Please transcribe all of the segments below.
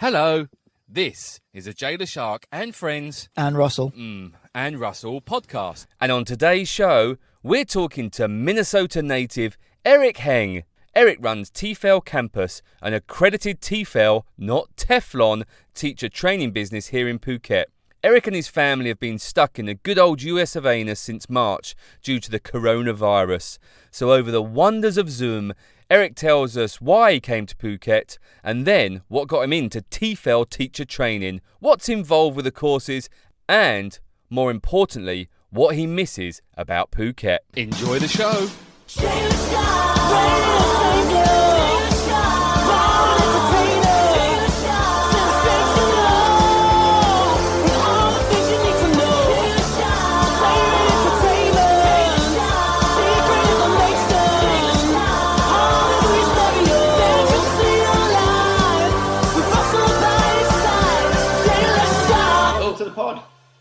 Hello, this is a Leshark and Friends and Russell podcast. And on today's show, we're talking to Minnesota native Eric Haeg. Eric runs TEFL Campus, an accredited TEFL, not Teflon, teacher training business here in Phuket. Eric and his family have been stuck in the good old U S of Aness since March due to the coronavirus. So over the wonders of Zoom, Eric tells us why he came to Phuket and then what got him into TEFL teacher training, what's involved with the courses, and, more importantly, what he misses about Phuket. Enjoy the show.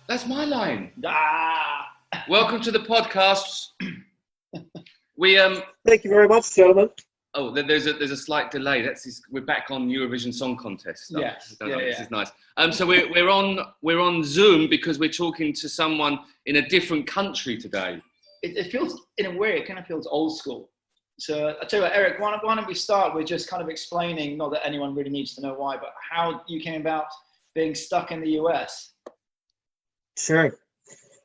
That's my line. Welcome to the podcast. Thank you very much, gentlemen. Oh, there's a slight delay. We're back on Eurovision Song Contest stuff. Yes. This is nice. So we're on Zoom because we're talking to someone in a different country today. It feels, in a way, it kind of feels old school. So I tell you what, Eric, why don't we start with just kind of explaining, not that anyone really needs to know why, but how you came about being stuck in the US. Sure.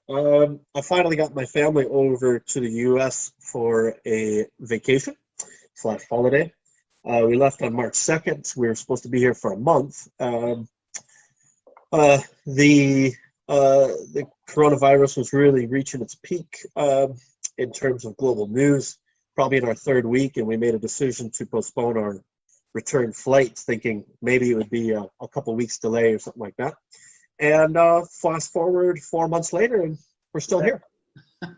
I finally got my family over to the U.S. for a vacation/holiday. We left on March 2nd. We were supposed to be here for a month. The coronavirus was really reaching its peak in terms of global news, probably in our third week, and we made a decision to postpone our return flight, thinking maybe it would be a couple weeks delay or something like that. And fast forward 4 months later, and we're still here. I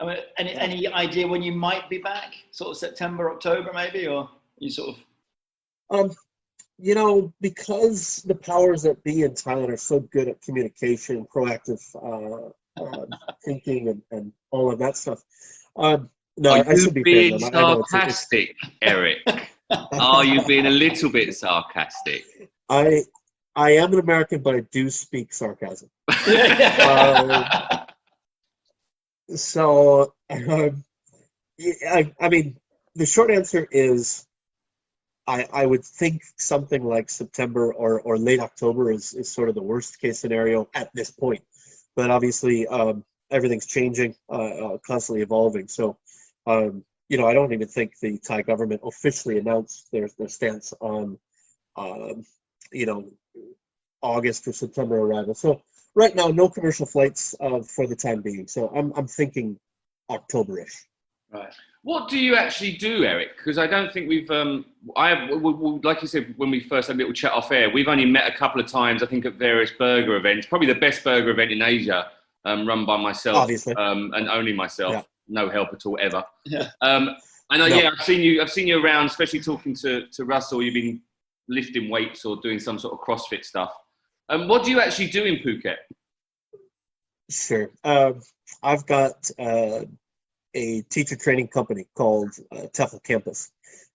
mean, any idea when you might be back? Sort of September, October, maybe, or you sort of? Because the powers that be in Thailand are so good at communication, proactive thinking, and all of that stuff. No, I should be being sarcastic, Eric. Are you being a little bit sarcastic? I am an American, but I do speak sarcasm. I mean, the short answer is I would think something like September or late October is sort of the worst case scenario at this point. But obviously, everything's changing, constantly evolving. So, I don't even think the Thai government officially announced their stance on, August or September arrival. So right now, no commercial flights for the time being. So I'm thinking October-ish. Right. What do you actually do, Eric? Because I don't think we've, like you said, when we first had a little chat off air, we've only met a couple of times, I think, at various burger events. Probably the best burger event in Asia, run by myself, obviously, and only myself. Yeah. No help at all ever. Yeah. I've seen you around, especially talking to Russell. You've been lifting weights or doing some sort of CrossFit stuff. What do you actually do in Phuket? Sure. I've got a teacher training company called TEFL Campus.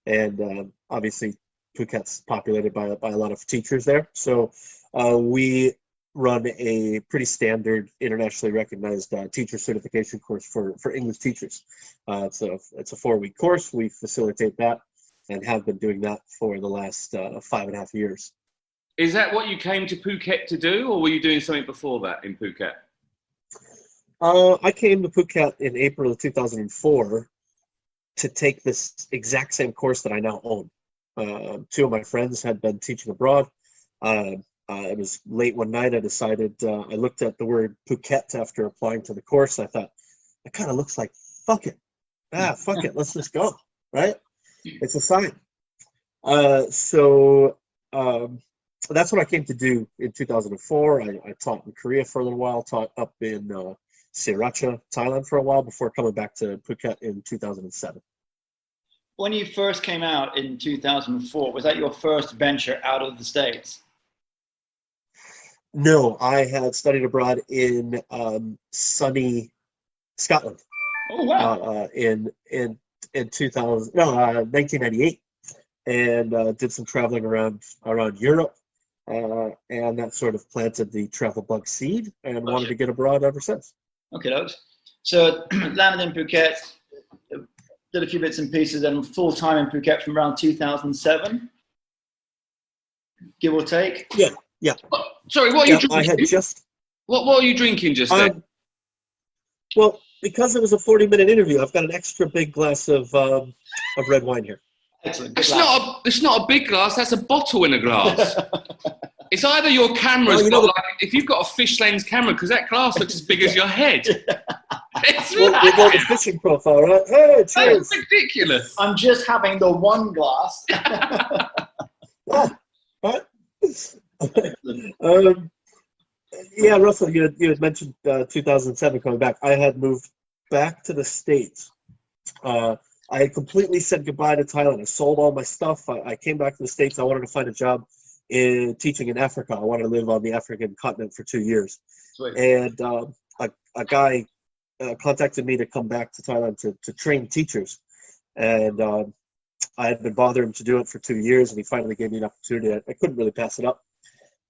And obviously, Phuket's populated by a lot of teachers there. So we run a pretty standard, internationally recognized teacher certification course for English teachers. It's a 4-week course. We facilitate that and have been doing that for the last 5.5 years. Is that what you came to Phuket to do, or were you doing something before that in Phuket? I came to Phuket in April of 2004 to take this exact same course that I now own. 2 of my friends had been teaching abroad. It was late one night. I decided, I looked at the word Phuket after applying to the course. I thought, it kind of looks like, fuck it. Fuck it. Let's just go, right? It's a sign. That's what I came to do in 2004. I taught in Korea for a little while, taught up in Sriracha, Thailand for a while before coming back to Phuket in 2007. When you first came out in 2004, was that your first venture out of the States? No, I had studied abroad in sunny Scotland. Oh, wow. In 1998. And did some traveling around Europe. and that sort of planted the travel bug seed, and Gotcha. wanted to get abroad ever since. Okay, so landed in Phuket, did a few bits and pieces, and full time in Phuket from around 2007, give or take. Yeah. Sorry, what are you drinking? I had just. What are you drinking just then? Well, because it was a 40-minute interview, I've got an extra big glass of red wine here. Excellent. It's not a big glass. That's a bottle in a glass. It's either your camera's if you've got a fish lens camera, because that glass looks as big as your head. It's Well, we got the fishing profile, right? Hey, cheers! That's ridiculous. I'm just having the one glass. Right? Yeah, Russell, you had mentioned 2007 coming back. I had moved back to the States. I had completely said goodbye to Thailand. I sold all my stuff. I came back to the States. I wanted to find a job in teaching in Africa. I wanted to live on the African continent for 2 years. Sweet. And a guy contacted me to come back to Thailand to train teachers. And I had been bothering him to do it for 2 years, and he finally gave me an opportunity. I couldn't really pass it up.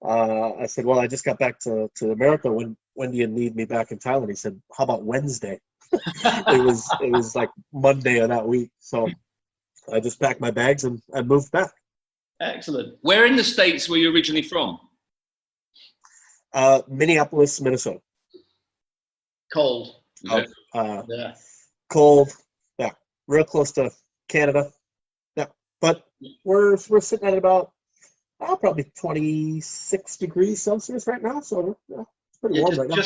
I said, well, I just got back to America. When do you need me back in Thailand? He said, how about Wednesday? It was like Monday of that week. So I just packed my bags and moved back. Excellent. Where in the States were you originally from? Minneapolis, Minnesota. Cold. Yeah. Cold. Yeah. Real close to Canada. Yeah. But we're sitting at about probably 26 degrees Celsius right now. So it's pretty warm right now.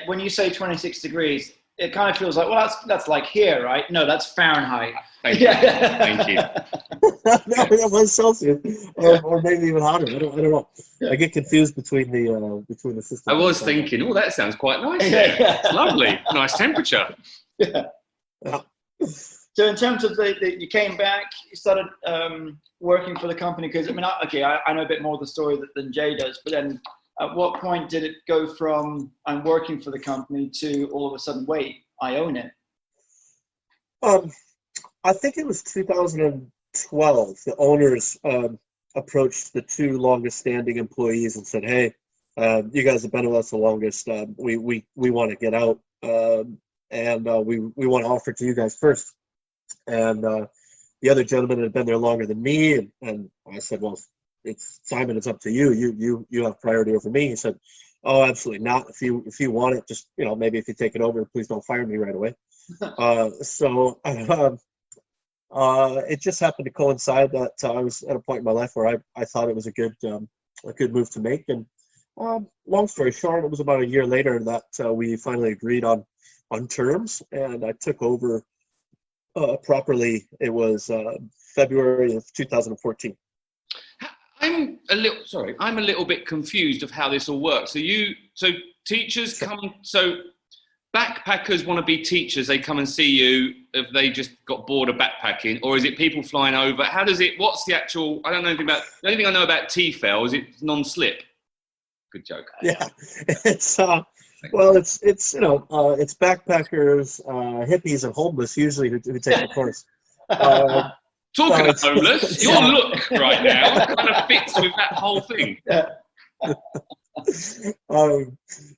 When you say 26 degrees, it kind of feels like, well, that's like here, right? No, that's Fahrenheit. Thank you. Thank you. No, that was Celsius, or maybe even hotter. I don't know. Yeah. I get confused between the systems. I was thinking, oh, that sounds quite nice there. It's lovely, nice temperature. Yeah. So in terms of you came back, you started working for the company, because I know a bit more of the story than Jay does, but then at what point did it go from I'm working for the company to all of a sudden, wait, I own it? I think it was 2012. The owners approached the two longest standing employees and said, hey, you guys have been with us the longest. We want to get out, and we want to offer to you guys first. And the other gentleman had been there longer than me, and I said, well, it's Simon, it's up to you. You have priority over me. He said, oh, absolutely not. If you want it, just maybe if you take it over, please don't fire me right away. So it just happened to coincide that I was at a point in my life where I thought it was a good move to make. And long story short, it was about a year later that we finally agreed on terms, and I took over properly. It was February of 2014. I'm a little bit confused of how this all works. So teachers come, so backpackers want to be teachers, they come and see you if they just got bored of backpacking, or is it people flying over? How does it, what's the actual, I don't know anything about, the only thing I know about TEFL is it non-slip. Good joke. Yeah, it's it's backpackers, hippies, and homeless usually who take the course. Talking of homeless, your look right now kind of fits with that whole thing.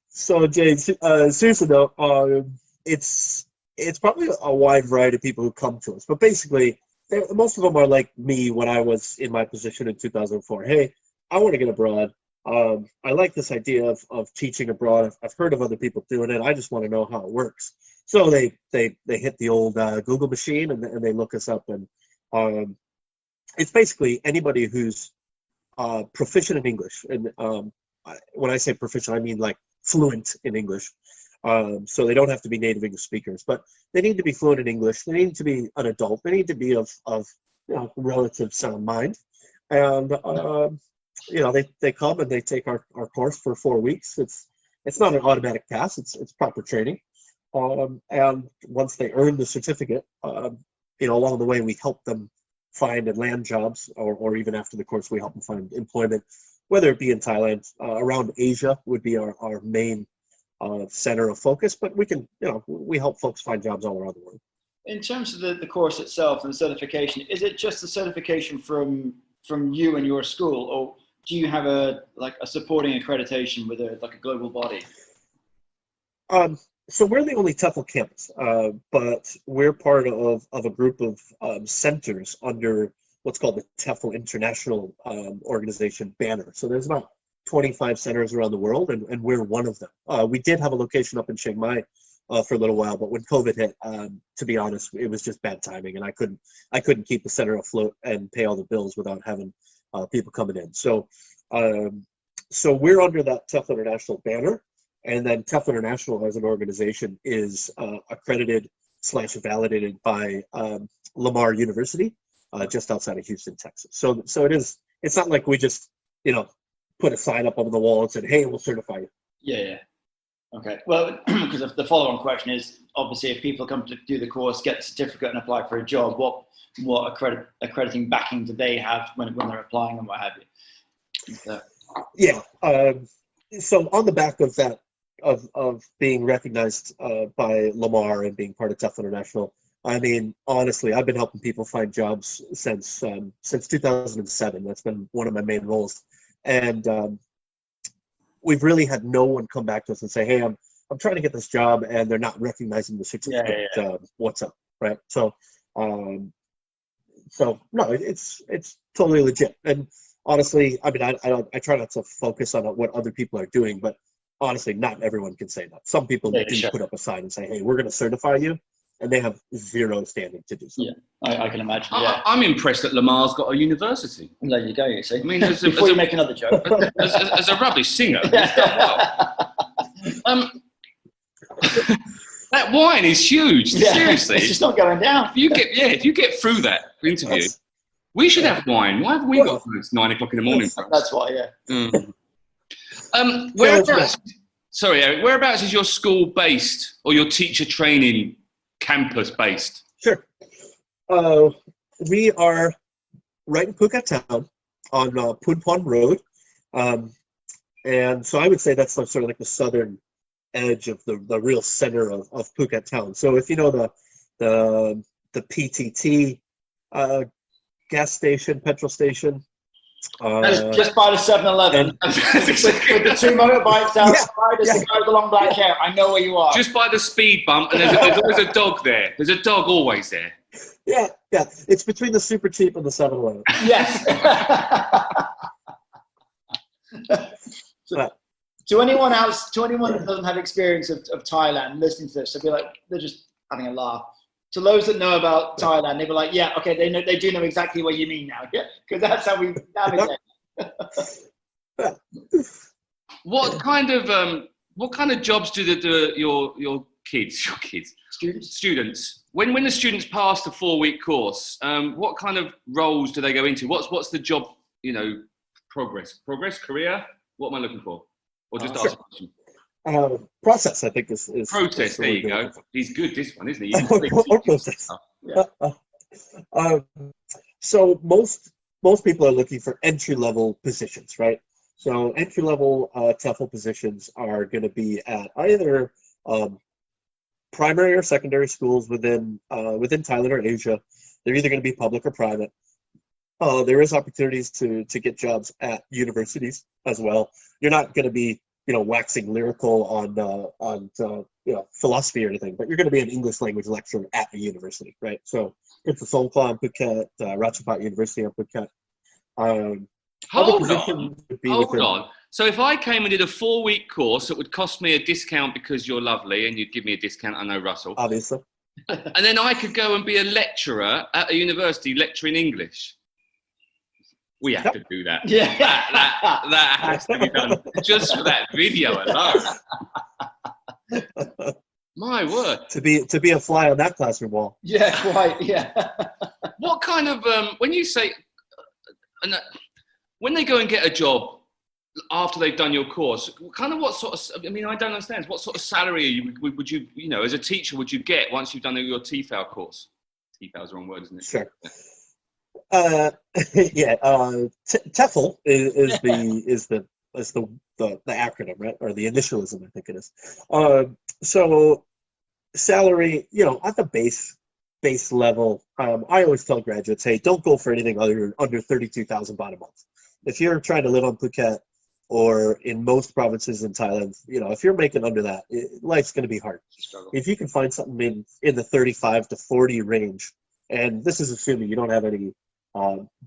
So Jay, seriously though, it's probably a wide variety of people who come to us, but basically most of them are like me when I was in my position in 2004. Hey, I want to get abroad. I like this idea of teaching abroad. I've heard of other people doing it. I just want to know how it works. So they hit the old Google machine and they look us up, and it's basically anybody who's proficient in English. And when I say proficient, I mean like fluent in English. So they don't have to be native English speakers, but they need to be fluent in English. They need to be an adult. They need to be of relative sound mind. And they come and they take our course for 4 weeks. It's not an automatic pass. It's proper training. And once they earn the certificate, along the way we help them find and land jobs, or even after the course we help them find employment, whether it be in Thailand. Around Asia would be our main center of focus, but we help folks find jobs all around the world. In terms of the course itself and the certification, is it just the certification from you and your school, or do you have a supporting accreditation with a global body? So we're the only TEFL campus, but we're part of a group of centers under what's called the TEFL International Organization banner. So there's about 25 centers around the world, and we're one of them. We did have a location up in Chiang Mai for a little while, but when COVID hit, to be honest, it was just bad timing, and I couldn't keep the center afloat and pay all the bills without having people coming in. So we're under that TEFL International banner. And then TEFL International as an organization is accredited / validated by Lamar University, just outside of Houston, Texas. So it's not like we just, put a sign up on the wall and said, hey, we'll certify you. Yeah. Okay. Well, because the follow-on question is, obviously, if people come to do the course, get the certificate and apply for a job, what accrediting backing do they have when they're applying and what have you? Yeah. So on the back of that, of being recognized by Lamar and being part of TEFL International, I mean, honestly, I've been helping people find jobs since 2007. That's been one of my main roles, and we've really had no one come back to us and say, "Hey, I'm trying to get this job," and they're not recognizing the certificate. Yeah. What's up, right? So no, it's totally legit. And honestly, I mean, I try not to focus on what other people are doing, but honestly, not everyone can say that. Some people do put up a sign and say, hey, we're going to certify you, and they have zero standing to do so. Yeah, I can imagine. I'm impressed that Lamar's got a university. There you go, you see. I mean, before you make another joke. As a rubbish singer, he's done well. That wine is huge. Yeah, Seriously. it's just not going down. If you get through that interview, we should have wine. Why haven't we got food? It's 9 o'clock in the morning for us. That's why, yeah. Whereabouts? Sorry, Eric. Whereabouts is your school based, or your teacher training campus based? Sure. We are right in Phuket town on Phun Pon Road, and so I would say that's sort of like the southern edge of the real center of Phuket town. So if you know the PTT gas station, petrol station. Just by the 7-Eleven with the two motorbikes outside. There's a guy with the long black hair. I know where you are. Just by the speed bump, and there's always a dog there. There's a dog always there. Yeah. It's between the Super Cheap and the 7-Eleven. Yes. To anyone that doesn't have experience of Thailand listening to this, they'll be like, they're just having a laugh. To those that know about Thailand, they'll be like, yeah, okay, they do know exactly what you mean now, yeah, because that's how we navigate. What kind of jobs do your kids students when the students pass the 4-week course? What kind of roles do they go into? What's the job? Progress, career. What am I looking for? Or just ask a question. Process, I think, is process. There you go. He's good. This one, isn't he? Or process. So most people are looking for entry-level positions, right? So entry-level TEFL positions are going to be at either primary or secondary schools within Thailand or Asia. They're either going to be public or private. There is opportunities to get jobs at universities as well. You're not going to be waxing lyrical on philosophy or anything, but you're going to be an English language lecturer at a university, right? So it's the Songkla in Phuket, Ratchapat University in Phuket. Hold on. So if I came and did a 4-week course, it would cost me a discount because you're lovely and you'd give me a discount. I know, Russell. Obviously. And then I could go and be a lecturer at a university lecturing English. We have to do that. Yeah. That has to be done just for that video alone. My word. To be a fly on that classroom wall. Yeah, quite. Yeah. What kind of when you say when they go and get a job after they've done your course, what sort of? I mean, I don't understand. What sort of salary would you as a teacher would you get once you've done your TEFL course? TEFL is the wrong word, isn't it? Sure. TEFL is the acronym, right, or the initialism, I think it is. So salary, at the base level, I always tell graduates, hey, don't go for anything under 32,000 baht a month. if you're trying to live on Phuket or in most provinces in Thailand, if you're making under that, life's going to be hard. If you can find something in the 35 to 40 range, and this is assuming you don't have any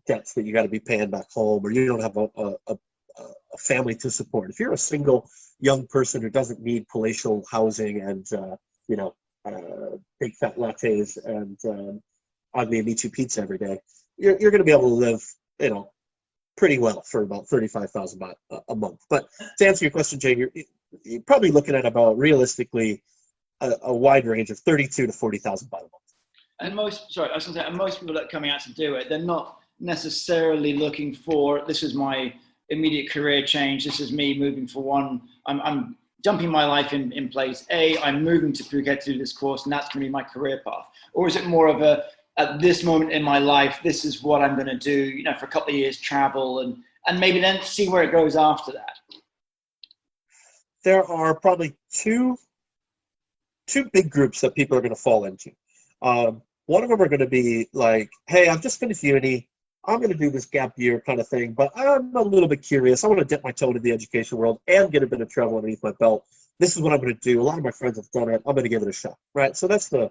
debts that you got to be paying back home, or you don't have a family to support. If you're a single young person who doesn't need palatial housing and big fat lattes and ugly Amici pizza every day, you're going to be able to live, pretty well for about 35,000 baht a month. But to answer your question, Jay, you're probably looking at about realistically a wide range of 32 to 40,000 baht a month. And most people that are coming out to do it, they're not necessarily looking for, this is my immediate career change, this is me moving for one, I'm dumping my life in place. I'm moving to Phuket to do this course, and that's going to be my career path. Or is it more of at this moment in my life, this is what I'm going to do, for a couple of years, travel, and maybe then see where it goes after that? There are probably two big groups that people are going to fall into. One of them are going to be like, hey, I've just finished uni. I'm going to do this gap year kind of thing, but I'm a little bit curious. I want to dip my toe into the education world and get a bit of travel underneath my belt. This is what I'm going to do. A lot of my friends have done it. I'm going to give it a shot, right? So that's the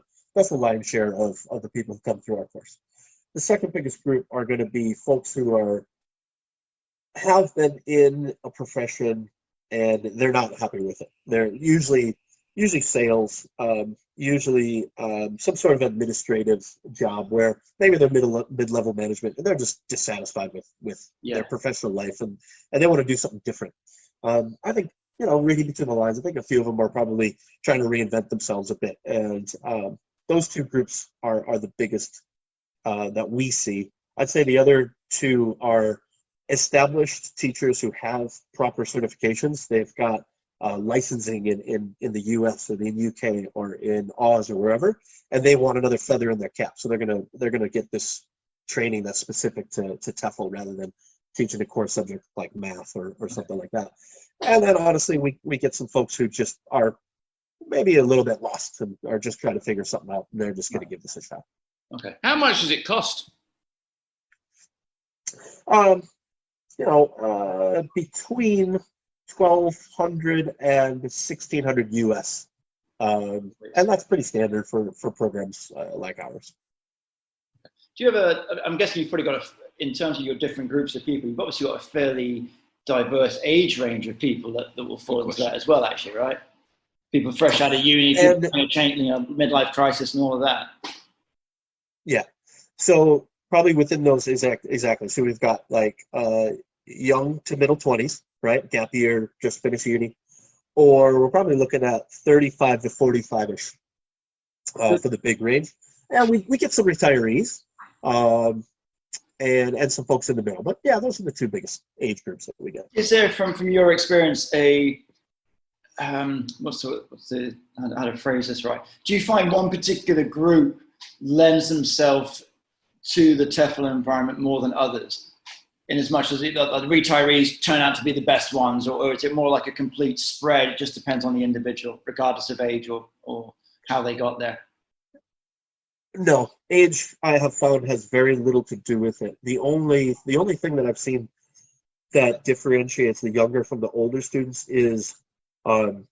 lion's share of the people who come through our course. The second biggest group are going to be folks who have been in a profession and they're not happy with it. They're usually sales, usually some sort of administrative job where maybe they're mid-level management and they're just dissatisfied with their professional life and they want to do something different. I think, reading between the lines, I think a few of them are probably trying to reinvent themselves a bit. And those two groups are the biggest that we see. I'd say the other two are established teachers who have proper certifications. They've got licensing in the US or the UK or in Oz or wherever, and they want another feather in their cap. So they're gonna get this training that's specific to TEFL rather than teaching a core subject like math or something like that. And then honestly, we get some folks who just are maybe a little bit lost and are just trying to figure something out, and they're just going to give this a shot. Okay. How much does it cost? Between 1,200 and 1,600 US, and that's pretty standard for programs like ours. Do you have I'm guessing you've probably got in terms of your different groups of people, you've obviously got a fairly diverse age range of people that will fall into that as well, actually, right? People fresh out of uni, people change, midlife crisis and all of that. Yeah. So probably within those exactly. So we've got like young to middle 20s, right? Gap year, just finished uni. Or we're probably looking at 35 to 45-ish for the big range. And we get some retirees and some folks in the middle. But yeah, those are the two biggest age groups that we get. Is there, from your experience, what's the how to phrase this right? Do you find one particular group lends themselves to the TEFL environment more than others, in as much as the retirees turn out to be the best ones, or is it more like a complete spread? It just depends on the individual, regardless of age or how they got there. No, age I have found has very little to do with it. The only thing that I've seen that differentiates the younger from the older students is, to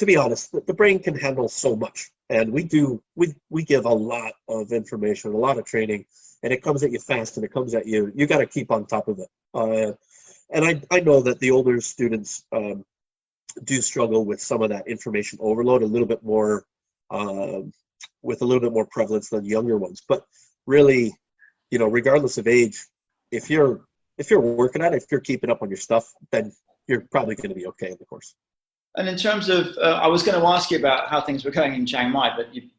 be honest, the brain can handle so much, and we give a lot of information, a lot of training, and it comes at you fast, and it comes at you. You got to keep on top of it. And I know that the older students do struggle with some of that information overload a little bit more, with a little bit more prevalence than younger ones. But really, regardless of age, if you're working at it, if you're keeping up on your stuff, then you're probably going to be okay in the course. And in terms of, I was going to ask you about how things were going in Chiang Mai, but you've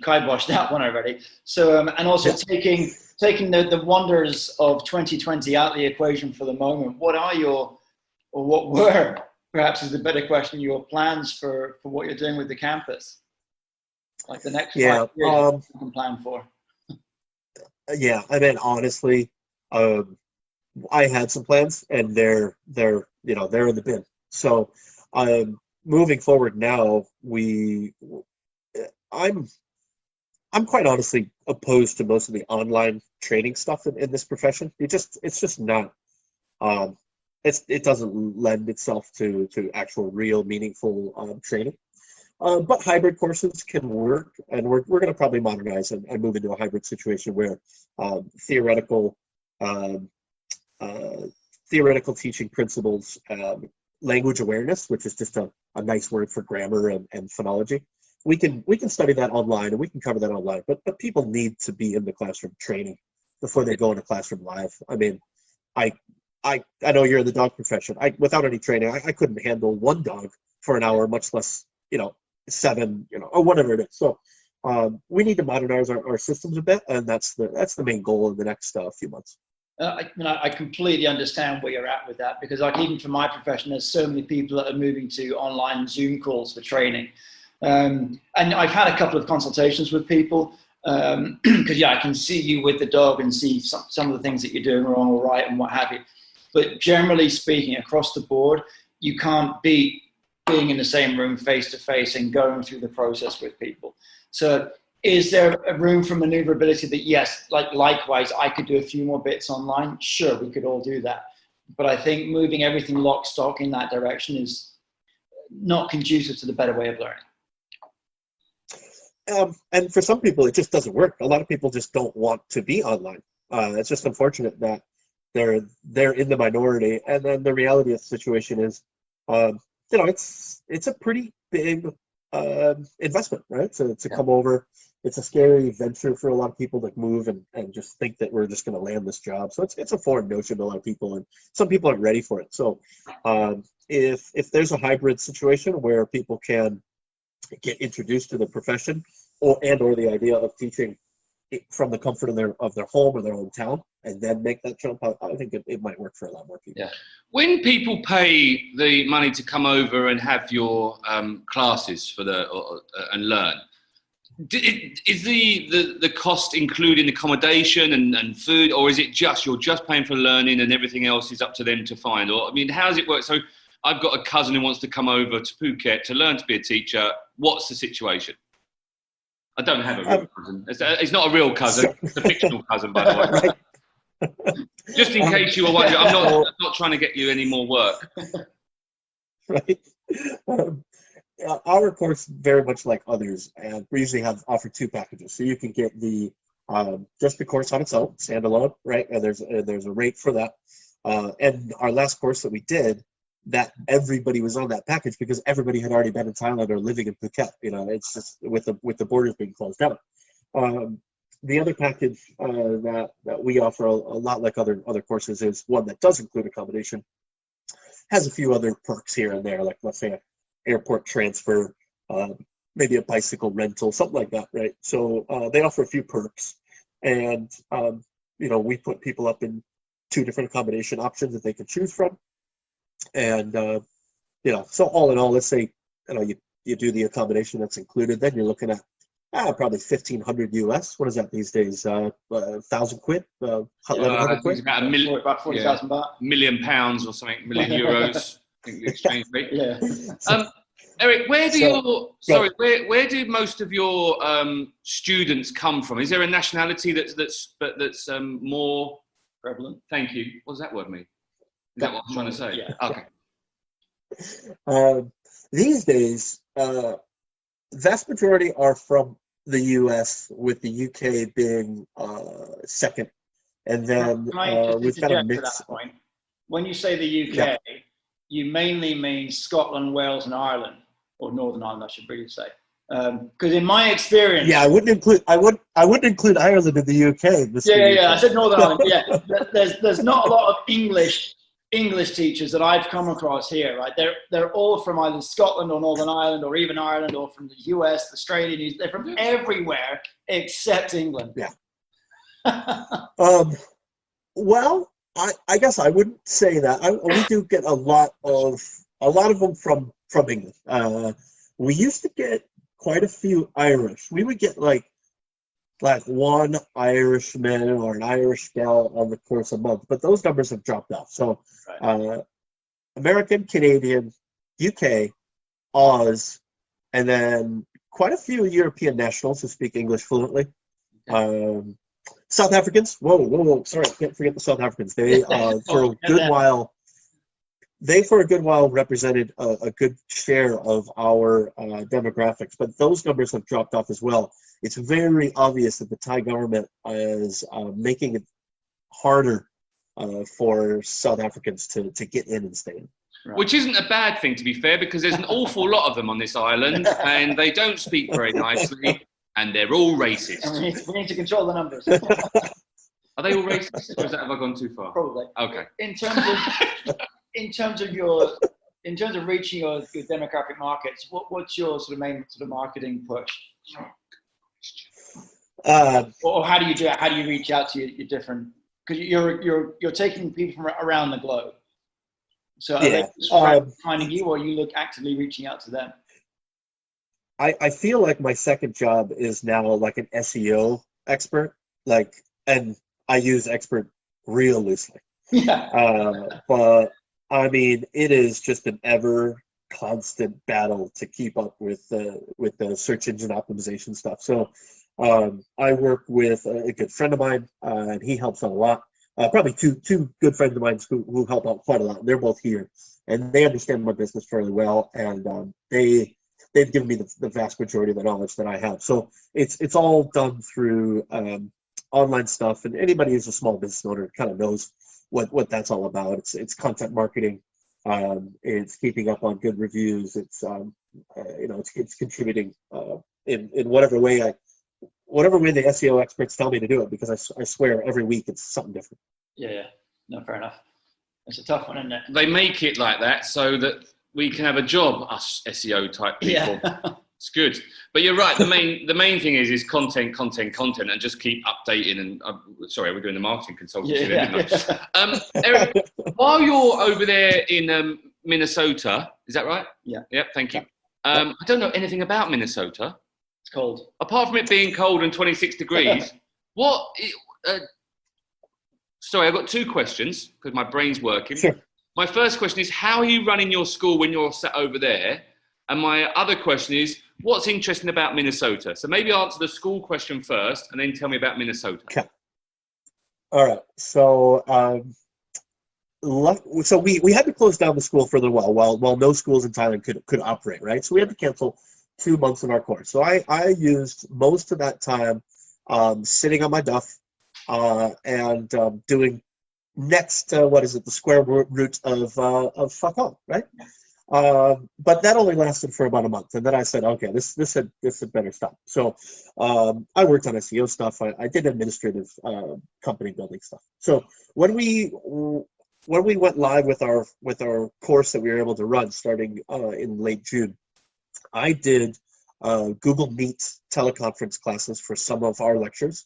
kiboshed that one already. So, and also taking the wonders of 2020 out of the equation for the moment, what were, perhaps is a better question, your plans for what you're doing with the campus? Like the next 5 years, you can plan for? Yeah, I mean, honestly, I had some plans, and they're in the bin. So, moving forward now, I'm quite honestly opposed to most of the online training stuff in this profession. It's just not. Um, it doesn't lend itself to actual real meaningful training. But hybrid courses can work, and we're going to probably modernize and move into a hybrid situation where theoretical um, uh, theoretical teaching principles, language awareness, which is just a nice word for grammar and phonology. We can study that online and we can cover that online, but people need to be in the classroom training before they go into classroom live. I mean, I I know you're in the dog profession. Without any training, I couldn't handle one dog for an hour, much less seven, or whatever it is. So we need to modernize our systems a bit, and that's the main goal in the next few months. I completely understand where you're at with that, because like even for my profession, there's so many people that are moving to online Zoom calls for training. And I've had a couple of consultations with people, because I can see you with the dog and see some of the things that you're doing wrong or right and what have you. But generally speaking, across the board, you can't beat being in the same room face to face and going through the process with people. So is there a room for maneuverability that, yes, likewise, I could do a few more bits online? Sure, we could all do that. But I think moving everything lock stock in that direction is not conducive to the better way of learning. And for some people, it just doesn't work. A lot of people just don't want to be online. It's just unfortunate that they're in the minority. And then the reality of the situation is, it's a pretty big investment, right? To come over. It's a scary venture for a lot of people to move and just think that we're just going to land this job. So it's a foreign notion to a lot of people, and some people aren't ready for it. So if there's a hybrid situation where people can get introduced to the profession or the idea of teaching from the comfort of their home or their own town, and then make that jump, I think it might work for a lot more people. Yeah. When people pay the money to come over and have your classes for and learn, is the cost including accommodation and food, or is it you're just paying for learning and everything else is up to them to find? Or how does it work? So I've got a cousin who wants to come over to Phuket to learn to be a teacher. What's the situation? I don't have a real cousin. It's not a real cousin. It's a fictional cousin, by the way. Right. Just in case you were wondering, I'm not trying to get you any more work. Right. Our course, very much like others, and we usually offer two packages. So you can get the just the course on its own, standalone, right? And there's a rate for that. And our last course that we did, that everybody was on that package because everybody had already been in Thailand or living in Phuket. It's just with the borders being closed down. The other package that we offer, a lot like other courses, is one that does include accommodation, has a few other perks here and there, like let's say an airport transfer, maybe a bicycle rental, something like that, right? So they offer a few perks, and we put people up in 2 different accommodation options that they can choose from. And so all in all, let's say you do the accommodation that's included, then you're looking at probably 1,500 US. What is that these days? 1,000 quid, 1,100 quid. About a million, about 40,000 baht. £1 million or something, million euros. I think the exchange rate. Yeah. Eric, where do most of your students come from? Is there a nationality that's more prevalent? Thank you. What does that word mean? Is that what I'm trying to say? Yeah. Okay. These days, vast majority are from the US, with the UK being second. And then we've got a mix. To that point, when you say the UK, you mainly mean Scotland, Wales, and Ireland, or Northern Ireland, I should really say. Because in my experience, I wouldn't include Ireland in the UK. Yeah. I said Northern Ireland. Yeah, there's not a lot of English teachers that I've come across here. Right, they're all from either Scotland or Northern Ireland, or even Ireland, or from the US, Australia. They're from everywhere except England. Yeah. Well, I guess I wouldn't say that. We do get a lot of them from England. We used to get quite a few Irish. We would get like one Irishman or an Irish gal on the course a month, but those numbers have dropped off. So American, Canadian, UK, Oz, and then quite a few European nationals who speak English fluently. South Africans. Whoa. Sorry, I can't forget the South Africans. They for a good while. They for a good while represented a good share of our demographics, but those numbers have dropped off as well. It's very obvious that the Thai government is making it harder for South Africans to get in and stay in. Right. Which isn't a bad thing, to be fair, because there's an awful lot of them on this island, and they don't speak very nicely, and they're all racist. And we need to control the numbers. Are they all racist, or have I gone too far? Probably. Okay. In terms of reaching your demographic markets, what's your sort of main sort of marketing push? Or how do you do it? How do you reach out to your different? Because you're taking people from around the globe. So are they finding you, or you look actively reaching out to them? I feel like my second job is now like an SEO expert, and I use expert real loosely. Yeah. But I mean, it is just an ever constant battle to keep up with the search engine optimization stuff. So I work with a good friend of mine, and he helps out a lot. Probably two good friends of mine who help out quite a lot. They're both here, and they understand my business fairly well, and they've given me the vast majority of the knowledge that I have. So it's all done through online stuff, and anybody who's a small business owner kind of knows what that's all about. It's content marketing. It's keeping up on good reviews. It's it's contributing in whatever way the SEO experts tell me to do it, because I swear every week it's something different. Yeah. No, fair enough. It's a tough one, isn't it? They make it like that so that we can have a job, us SEO type people. Yeah. It's good. But you're right, the main thing is content, and just keep updating. And sorry, we're doing the marketing consultancy there, didn't I? Eric, while you're over there in Minnesota, is that right? Yeah. Yep, thank you. I don't know anything about Minnesota. It's cold. Apart from it being cold and 26 degrees, sorry, I've got two questions because my brain's working. Sure. My first question is, how are you running your school when you're sat over there? And my other question is, what's interesting about Minnesota? So maybe answer the school question first, and then tell me about Minnesota. Okay. All right. So we had to close down the school for a little while no schools in Thailand could operate, right? So we had to cancel 2 months of our course. So I used most of that time sitting on my duff and doing next the square root of fuck off, right? But that only lasted for about a month, and then I said, okay, this had better stop. So I worked on SEO stuff. I did administrative company building stuff. So when we went live with our course that we were able to run starting in late June, I did Google Meet teleconference classes for some of our lectures.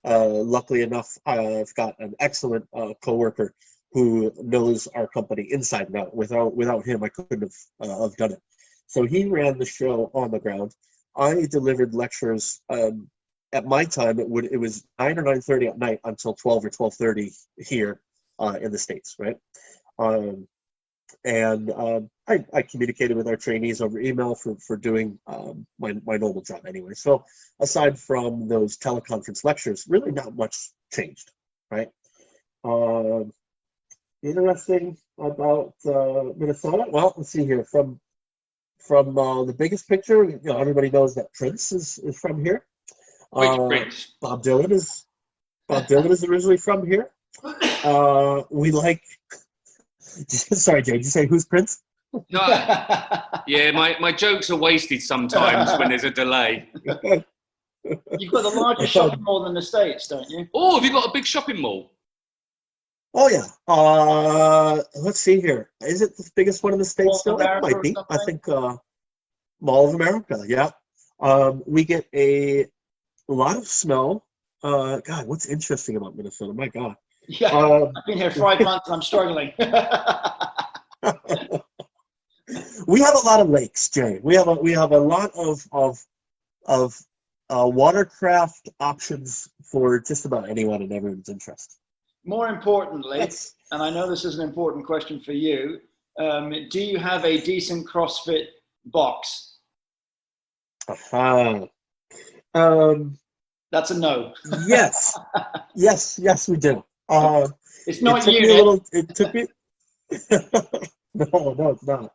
Luckily enough, I've got an excellent coworker who knows our company inside and out. Without him, I couldn't have done it. So he ran the show on the ground. I delivered lectures. At my time, it was 9 or 9:30 at night until 12 or 12:30 here in the States, right? I communicated with our trainees over email for doing my normal job anyway. So aside from those teleconference lectures, really not much changed, right? Interesting about Minnesota. Well, let's see here. From the biggest picture, everybody knows that Prince is from here. Which Prince? Bob Dylan is originally from here. We like. Sorry, Jay. Did you say who's Prince? No. Yeah, my jokes are wasted sometimes when there's a delay. You've got the largest shopping mall in the States, don't you? Oh, have you got a big shopping mall? Oh yeah. Let's see here. Is it the biggest one in the States still? It might be. I think Mall of America. Yeah. We get a lot of snow. God, what's interesting about Minnesota? My God. Yeah. I've been here 5 months and I'm struggling. We have a lot of lakes, Jay. We have a lot of watercraft options for just about anyone and everyone's interest. More importantly, and I know this is an important question for you, do you have a decent CrossFit box? Uh-huh. Um, That's a no. yes, yes, we did. It's It not took me a unit. little. It took me. No, it's not.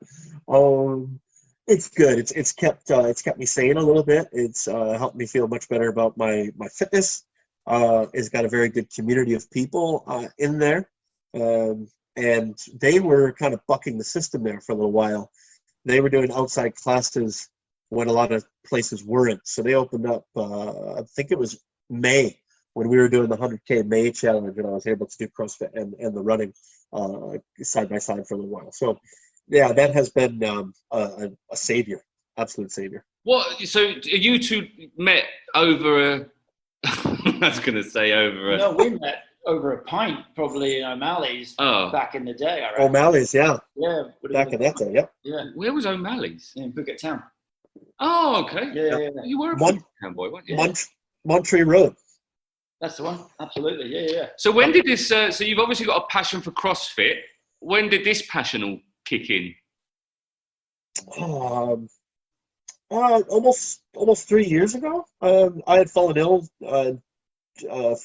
Um, it's good. It's kept me sane a little bit. It's helped me feel much better about my fitness. It's got a very good community of people in there, and they were kind of bucking the system there for a little while. They were doing outside classes when a lot of places weren't. So they opened up. I think it was May when we were doing the 100K May challenge, and I was able to do CrossFit and the running side by side for a little while. So, yeah, that has been a savior, absolute savior. What? So you two met over a? I was going to say over a. No, we met over a pint probably in O'Malley's Oh. back in the day. I reckon. O'Malley's, yeah. Yeah. Back in that day, yep. Yeah. Where was O'Malley's? In Phuket town. Oh, okay. Yeah. You were a Mon- town boy, weren't you? Monterey Road. That's the one. Absolutely. Yeah. So when did this? So you've obviously got a passion for CrossFit. When did this passion all kick in? Almost 3 years ago. I had fallen ill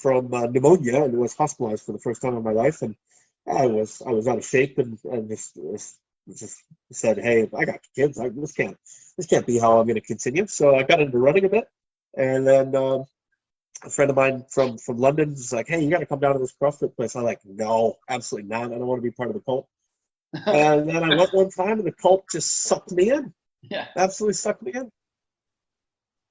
from pneumonia and was hospitalized for the first time in my life, and I was out of shape and just said, "Hey, I got kids. This can't be how I'm going to continue." So I got into running a bit, and then a friend of mine from London was like, "Hey, you got to come down to this CrossFit place." I'm like, "No, absolutely not. I don't want to be part of the cult." And then I went one time, and the cult just sucked me in. Yeah. Absolutely sucked me in.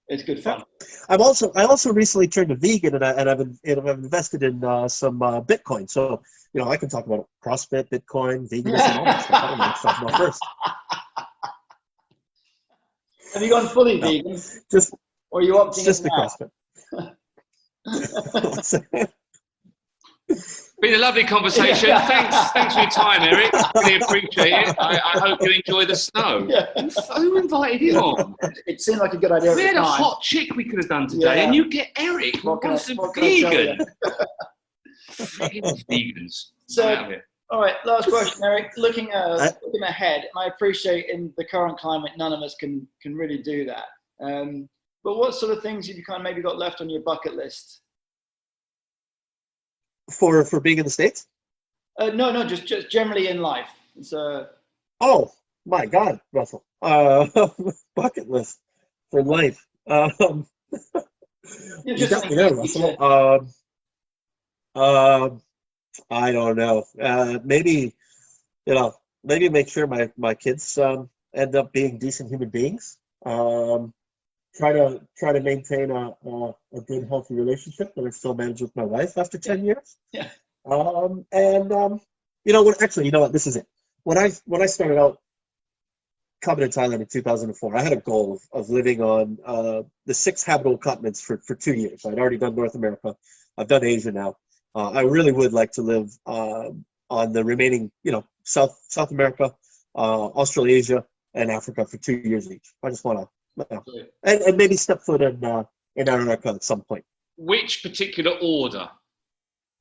It's good fun. I also recently turned a vegan, and I've invested in some Bitcoin. So I can talk about CrossFit, Bitcoin, veganism, all that stuff. I don't know stuff about first. Have you gone fully vegan? Just Or are you opting just in the now? CrossFit. Been a lovely conversation. Thanks for your time, Eric. Really appreciate it. I hope you enjoy the snow. Yeah. Who invited you on? It seemed like a good idea. We at had the a time. hot chick we could have done today, Yeah. and you get Eric, who What can wants I- a what can I tell vegan. you? Freaking vegans. So, Get out of here. all right, last question, Eric. Looking ahead, and I appreciate in the current climate, none of us can really do that. But what sort of things have you kind of maybe got left on your bucket list? For being in the States? No, just generally in life. It's Oh my God, Russell. Bucket list for life. You just got me there, Russell. I don't know. Maybe make sure my kids end up being decent human beings. Try to maintain a good, healthy relationship that I still manage with my wife after 10 years. Yeah. Actually, you know what? This is it. When I started out coming to Thailand in 2004, I had a goal of living on the 6 habitable continents for 2 years. I'd already done North America. I've done Asia now. I really would like to live on the remaining, South America, Australasia, and Africa for 2 years each. I just want to, and maybe step foot in Antarctica at some point. Which particular order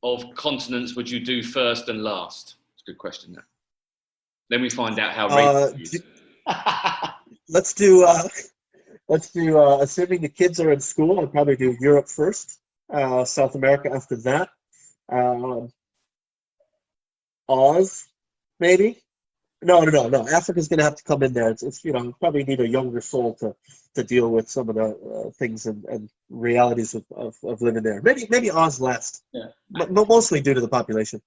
of continents would you do first and last? It's a good question, that. Then we find out how racist it is. Let's do, assuming the kids are in school, I'd probably do Europe first, South America after that, Oz, maybe. No. Africa's going to have to come in there. It's probably need a younger soul to deal with some of the things and realities of living there. Maybe Oz last. Yeah. But mostly due to the population.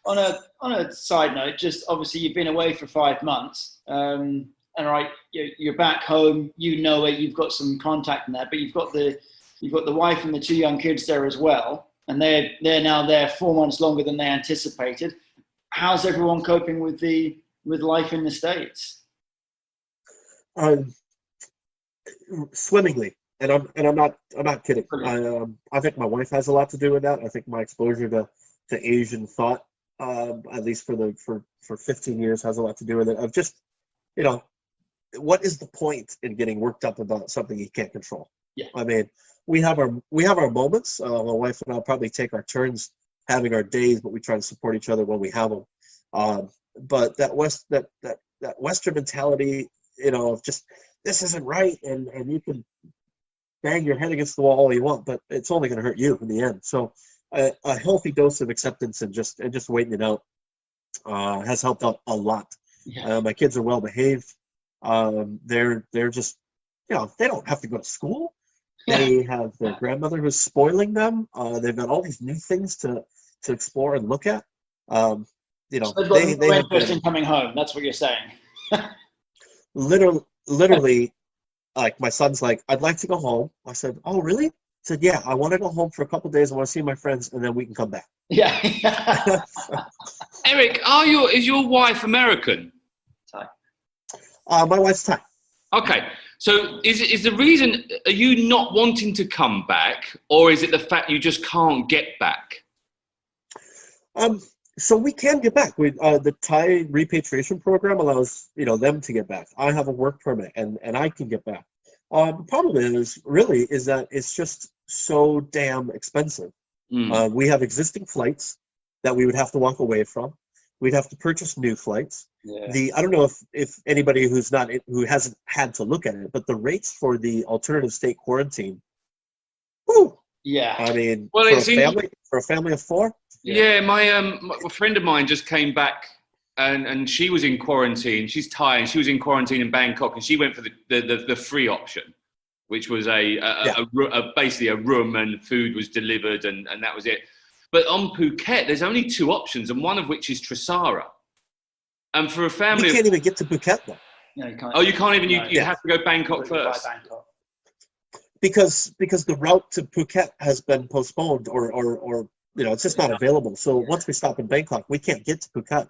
On a side note, just obviously you've been away for 5 months, and right, you're back home. You've got some contact in there, but you've got the wife and the 2 young kids there as well, and they're now there 4 months longer than they anticipated. How's everyone coping with life in the States? Swimmingly, and I'm not kidding. I think my wife has a lot to do with that. I think my exposure to Asian thought, at least for 15 years, has a lot to do with it. Of just, what is the point in getting worked up about something you can't control? Yeah. I mean, we have our moments. My wife and I'll probably take our turns having our days, but we try to support each other when we have them. But that Western mentality, of just, this isn't right, and you can bang your head against the wall all you want, but it's only going to hurt you in the end. So a healthy dose of acceptance and just waiting it out has helped out a lot. Yeah. My kids are well behaved. They're just, they don't have to go to school. They have their grandmother who's spoiling them. They've got all these new things to explore and look at. So they've got they no have interest been in coming home. That's what you're saying. literally, like my son's like, I'd like to go home. I said, oh, really? He said, yeah, I want to go home for a couple of days. I want to see my friends, and then we can come back. Yeah. Eric, is your wife American? My wife's Thai. Okay, so is the reason, are you not wanting to come back, or is it the fact you just can't get back? So we can get back. The Thai repatriation program allows them to get back. I have a work permit, and I can get back. The problem is that it's just so damn expensive. We have existing flights that we would have to walk away from. We'd have to purchase new flights. Yeah. I don't know if anybody who hasn't had to look at it, but the rates for the alternative state quarantine. Whew, Yeah. I mean, Well, for a family of 4. Yeah, a friend of mine just came back, and she was in quarantine. She's Thai, and she was in quarantine in Bangkok, and she went for the free option, which was basically a room and food was delivered, and that was it. But on Phuket, there's only 2 options, and one of which is Trisara. And for a family, you can't even get to Phuket though. No, you can't. Oh, you can't even. You have to go Bangkok first. Because the route to Phuket has been postponed, or it's just not available. So once we stop in Bangkok, we can't get to Phuket.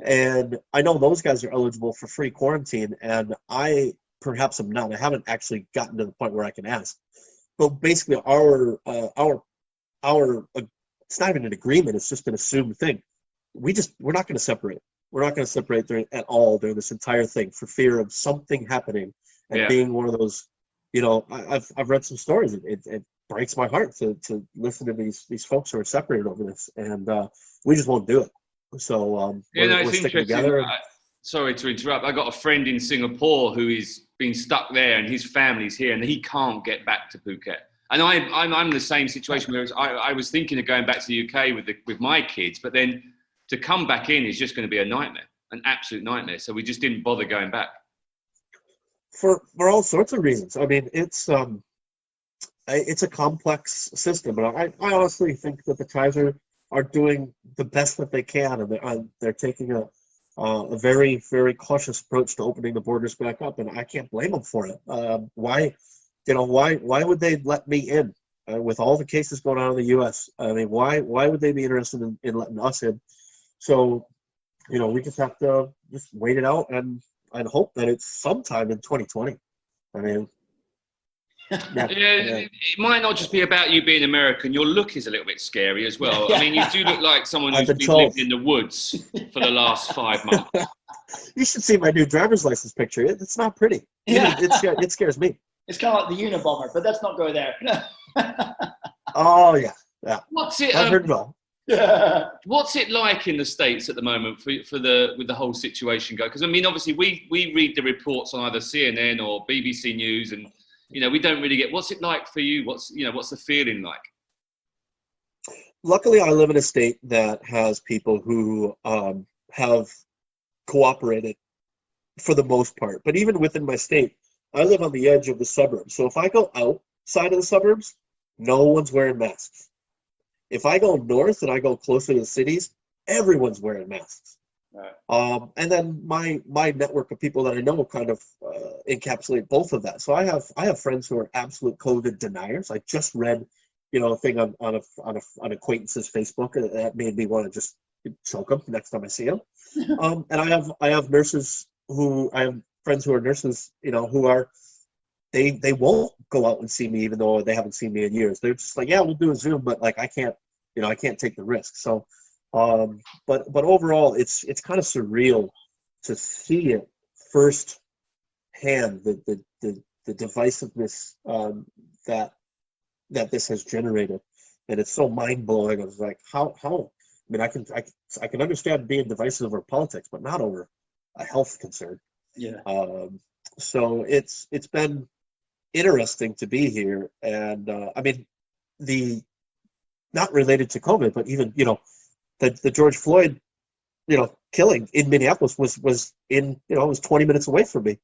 And I know those guys are eligible for free quarantine, and I perhaps am not. I haven't actually gotten to the point where I can ask. But basically, our it's not even an agreement. It's just an assumed thing. We're not going to separate. We're not going to separate at all during this entire thing for fear of something happening and being one of those. I've read some stories. It breaks my heart to listen to these folks who are separated over this, and we just won't do it. So we're sticking together. Sorry to interrupt. I got a friend in Singapore who is been stuck there, and his family's here, and he can't get back to Phuket. And I'm in the same situation. Whereas I was thinking of going back to the UK with my kids, but then to come back in is just going to be a nightmare, an absolute nightmare. So we just didn't bother going back. For all sorts of reasons. I mean, it's a complex system, and I honestly think that the Thais are doing the best that they can, and they're taking a very, very cautious approach to opening the borders back up, and I can't blame them for it. Why would they let me in with all the cases going on in the U.S.? I mean, why would they be interested in letting us in? So, we just have to just wait it out and hope that it's sometime in 2020. I mean, it might not just be about you being American. Your look is a little bit scary as well. I mean, you do look like someone who's been living in the woods for the last 5 months. You should see my new driver's license picture. It's not pretty. Yeah. It scares me. It's kind of like the Unabomber, but let's not go there. Oh yeah. What's it? I've heard it all. What's it like in the States at the moment with the whole situation go? Because I mean, obviously we read the reports on either CNN or BBC News, and we don't really get what's it like for you. What's the feeling like? Luckily, I live in a state that has people who have cooperated for the most part. But even within my state, I live on the edge of the suburbs. So if I go outside of the suburbs, no one's wearing masks. If I go north and I go closer to the cities, everyone's wearing masks. Right. And then my network of people that I know kind of encapsulate both of that. So I have friends who are absolute COVID deniers. I just read, a thing on an acquaintance's Facebook that made me want to just choke them next time I see them. And I have nurses I have friends who are nurses, who are they won't go out and see me even though they haven't seen me in years. They're just like, yeah, we'll do a Zoom, but like I can't take the risk. So but overall it's kind of surreal to see it firsthand, the divisiveness that this has generated. And it's so mind-blowing. I was like, how I mean, I can understand being divisive over politics, but not over a health concern. Yeah. So it's been interesting to be here. And I mean, the not related to COVID, but even the George Floyd killing in Minneapolis was in it was 20 minutes away from me,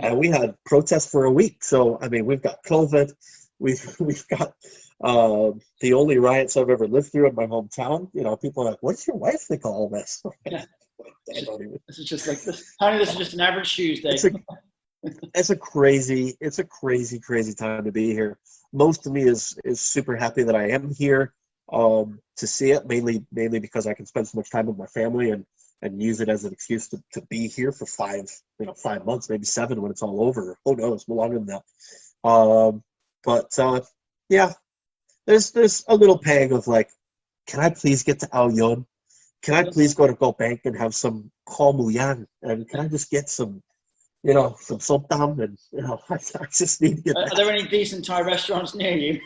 and we had protests for a week. So I mean, we've got COVID, we've got the only riots I've ever lived through in my hometown. People are like, "What does your wife think of all this?" I don't even. This is just like this. Honey, this is just an average Tuesday. It's a crazy time to be here. Most of me is super happy that I am here to see it, mainly because I can spend so much time with my family and use it as an excuse to be here for 5 months, maybe 7 when it's all over. Who knows, longer than that. But yeah, there's a little pang of like, can I please get to Ao Yon? Can I please go to Go Bank and have some Kho Mu Yan? And can I just get some somtam? And I just need to get that. Are there any decent Thai restaurants near you?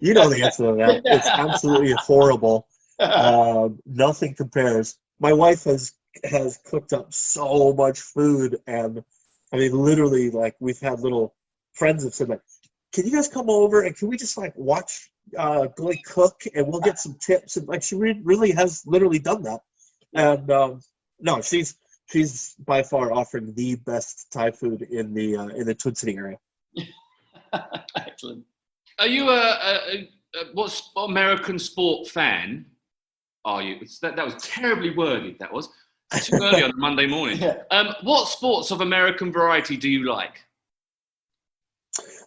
You know the answer to that. It's absolutely horrible. Nothing compares. My wife has cooked up so much food, and I mean, literally, like, we've had little friends that said, like, can you guys come over and can we just like watch Goy cook and we'll get some tips? And like, she really has literally done that. And no, she's by far offering the best Thai food in the Twin City area. Excellent. Are you what American sport fan are you? That was terribly worded, that was. It's too early on a Monday morning. Yeah. What sports of American variety do you like?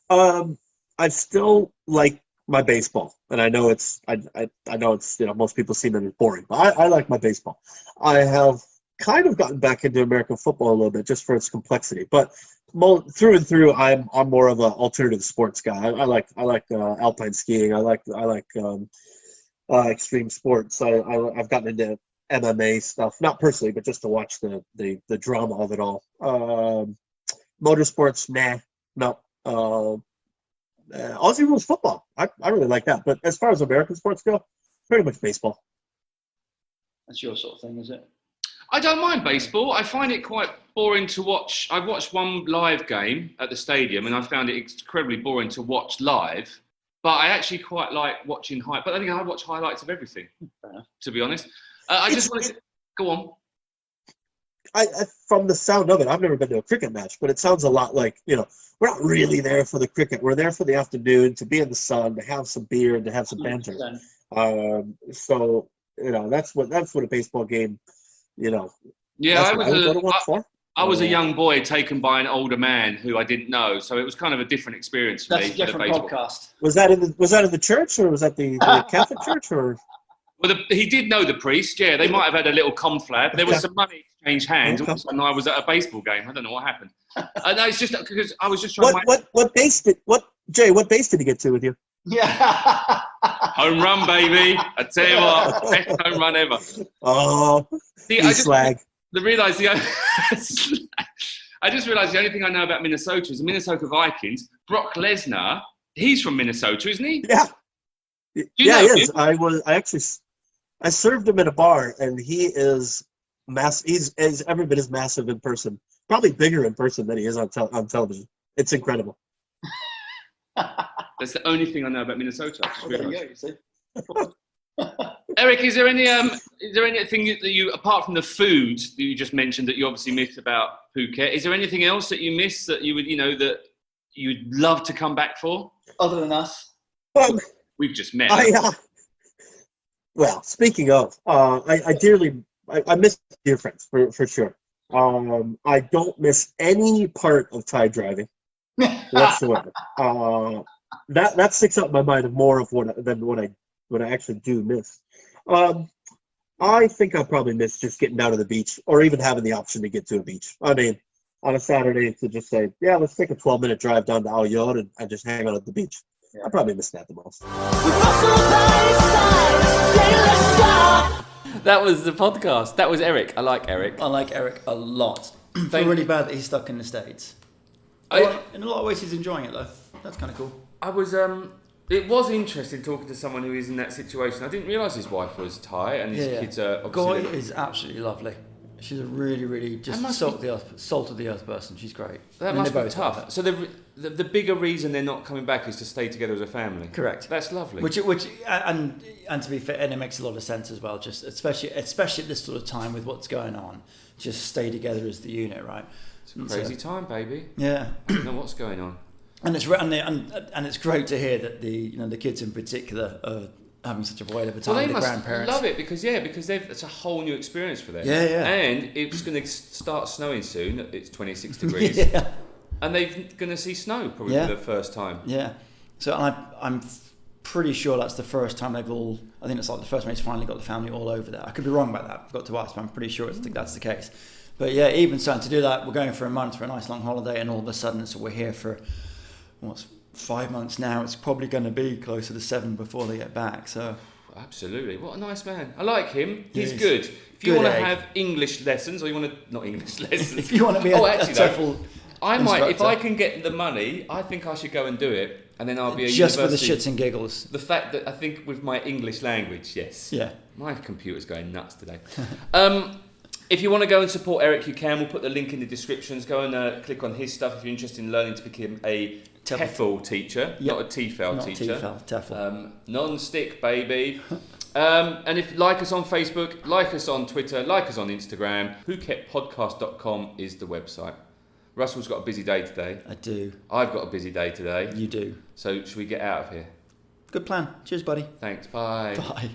I still like my baseball, and I know it's most people see it as boring, but I like my baseball. I have kind of gotten back into American football a little bit just for its complexity, but through and through, I'm more of an alternative sports guy. I like alpine skiing. I like extreme sports. I've gotten into MMA stuff, not personally, but just to watch the drama of it all. Motorsports, no. Aussie rules football. I really like that. But as far as American sports go, pretty much baseball. That's your sort of thing, is it? I don't mind baseball. I find it quite boring to watch. I've watched one live game at the stadium, and I found it incredibly boring to watch live. But I actually quite like watching But I think I watch highlights of everything, to be honest. I just wanted to go on. I from the sound of it, I've never been to a cricket match, but it sounds a lot like, we're not really there for the cricket. We're there for the afternoon, to be in the sun, to have some beer, and to have some banter. So that's what a baseball game, Yeah, I was a Yeah. young boy taken by an older man who I didn't know, so it was kind of a different experience for me. That's a different podcast. Was that in the church, or was that the Catholic church, or? Well, he did know the priest. Yeah, they might have had a little conflab. There was some money exchanged hands, and I was at a baseball game. I don't know what happened. No, it's just because I was just trying. What base did he get to with you? Yeah. Home run, baby! I tell you what, best home run ever. Oh, slag. I just realised the only thing I know about Minnesota is the Minnesota Vikings. Brock Lesnar, he's from Minnesota, isn't he? Yeah. Yeah, he is. I served him in a bar, and he is he's every bit as massive in person, probably bigger in person than he is on television. It's incredible. That's the only thing I know about Minnesota. There you go, you see. Eric, is there anything that you, apart from the food that you just mentioned, that you obviously miss about Phuket? Is there anything else that you miss that you would, that you'd love to come back for? Other than us, we've just met. Well, speaking of, I miss dear friends for sure. I don't miss any part of Thai driving whatsoever. That sticks out in my mind more of what I actually do miss. I think I'll probably miss just getting down to the beach, or even having the option to get to a beach. I mean, on a Saturday to just say, yeah, let's take a 12-minute drive down to Ao Yon and just hang out at the beach. I probably miss that the most. That was the podcast. That was Eric. I like Eric. I like Eric a lot. I feel really bad that he's stuck in the States. In a lot of ways, he's enjoying it though. That's kind of cool. It was interesting talking to someone who is in that situation. I didn't realise his wife was Thai and his kids are obviously... Goy is absolutely lovely. She's a really, really just salt of the earth person. She's great. That must be tough. So the bigger reason they're not coming back is to stay together as a family. Correct. That's lovely. Which and to be fair, and it makes a lot of sense as well. Just especially at this sort of time with what's going on, just stay together as the unit, right? It's a crazy time, baby. Yeah. I don't know what's going on. And it's great to hear that the kids in particular are having such a whale of a time with the grandparents. Love it because it's a whole new experience for them. Yeah, yeah. And it's going to start snowing soon. It's 26 degrees. Yeah. And they're going to see snow probably for the first time. Yeah. So I'm pretty sure that's the first time they've all. I think it's like the first time he's finally got the family all over there. I could be wrong about that. I've got to ask, but I'm pretty sure that's the case. But yeah, even so, to do that, we're going for a month for a nice long holiday, and all of a sudden, so we're here for 5 months now. It's probably going to be closer to 7 before they get back. So absolutely, what a nice man. I like him. He's Yes. good. If you Good want to egg. have English lessons, or you want to not English lessons, if you want to be a TEFL I might. If instructor. I can get the money, I think I should go and do it, and then I'll be a just for the university. shits and giggles. The fact that I think with my English language, yes. Yeah. My computer's going nuts today. If you want to go and support Eric, you can. We'll put the link in the descriptions. Go and click on his stuff if you're interested in learning to become a TEFL teacher, Yep. not a TEFL Not teacher. TEFL. Non-stick, baby. And if like us on Facebook, like us on Twitter, like us on Instagram, PhuketPodcast.com is the website. Russell's got a busy day today. I do. I've got a busy day today. You do. So should we get out of here? Good plan. Cheers, buddy. Thanks. Bye. Bye.